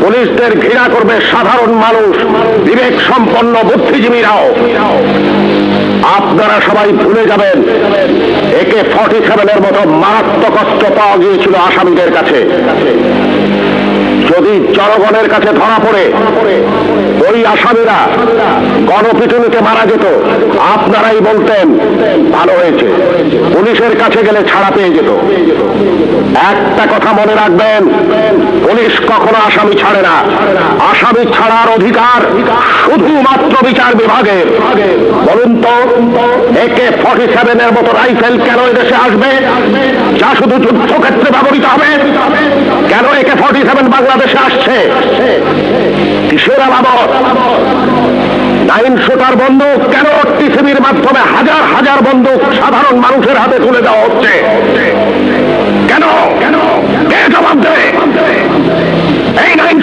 পুলিশদের ঘৃণা করবে সাধারণ মানুষ, বিবেক সম্পন্ন বুদ্ধিজীবীরাও। আপনারা সবাই ভুলে যাবেন AK-47 মতো মারাত্মক অস্ত্র পাওয়া গিয়েছিল আসামিদের কাছে। যদি জনগণের কাছে ধরা পড়ে ওই আসামিরা গণপিটুনিতে মারা যেত, আপনারাই বলতেন ভালো হয়েছে, পুলিশের কাছে গেলে ছাড়া পেয়ে যেত। একটা কথা মনে রাখবেন, পুলিশ কখনো আসামি ছাড়ে না। আসামি ছাড়ার অধিকার শুধুমাত্র বিচার বিভাগের। বলুন তো, AK-47 মতো রাইফেল কেন এদেশে আসবে, যা শুধু যুদ্ধক্ষেত্রে ব্যবহৃত হবে? কেন AK-47 বাংলাদেশে আসছে? কিসের আলামত? 9 শুটার বন্দুক কেন টিসিবির মাধ্যমে হাজার হাজার বন্দুক সাধারণ মানুষের হাতে তুলে দেওয়া হচ্ছে? কেন? কে জবাব দেবে? এই 9